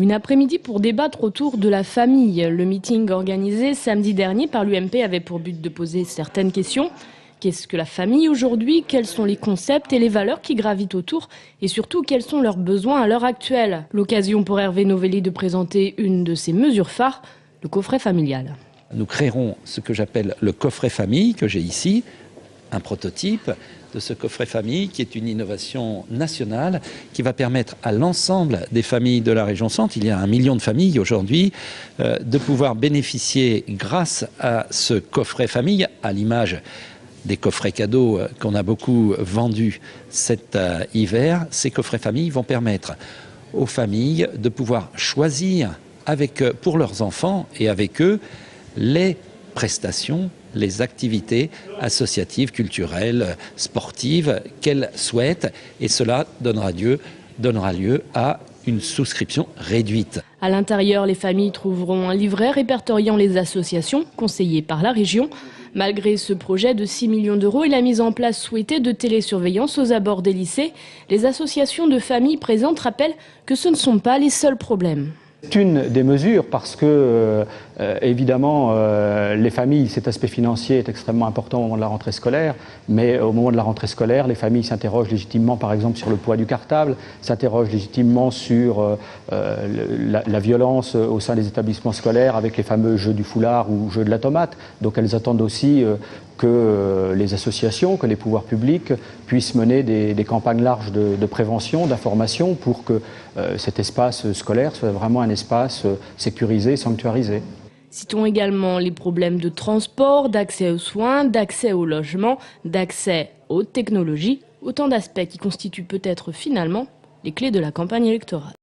Une après-midi pour débattre autour de la famille. Le meeting organisé samedi dernier par l'UMP avait pour but de poser certaines questions. Qu'est-ce que la famille aujourd'hui? Quels sont les concepts et les valeurs qui gravitent autour? Et surtout, quels sont leurs besoins à l'heure actuelle? L'occasion pour Hervé Novelli de présenter une de ses mesures phares, le coffret familial. Nous créerons ce que j'appelle le coffret famille, que j'ai ici, un prototype de ce coffret famille qui est une innovation nationale qui va permettre à l'ensemble des familles de la région Centre, il y a 1 million de familles aujourd'hui, de pouvoir bénéficier grâce à ce coffret famille, à l'image des coffrets cadeaux qu'on a beaucoup vendus cet hiver. Ces coffrets famille vont permettre aux familles de pouvoir choisir pour leurs enfants et avec eux les prestations, les activités associatives, culturelles, sportives qu'elles souhaitent, et cela donnera lieu à une souscription réduite. À l'intérieur, les familles trouveront un livret répertoriant les associations conseillées par la région. Malgré ce projet de 6 millions d'euros et la mise en place souhaitée de télésurveillance aux abords des lycées, les associations de familles présentes rappellent que ce ne sont pas les seuls problèmes. C'est une des mesures parce que, évidemment, les familles, cet aspect financier est extrêmement important au moment de la rentrée scolaire, mais au moment de la rentrée scolaire, les familles s'interrogent légitimement, par exemple, sur le poids du cartable, s'interrogent légitimement sur la violence au sein des établissements scolaires avec les fameux jeux du foulard ou jeux de la tomate. Donc elles attendent aussi que les associations, que les pouvoirs publics puissent mener des campagnes larges de prévention, d'information pour que cet espace scolaire soit vraiment un espace sécurisé, sanctuarisé. Citons également les problèmes de transport, d'accès aux soins, d'accès au logement, d'accès aux technologies, autant d'aspects qui constituent peut-être finalement les clés de la campagne électorale.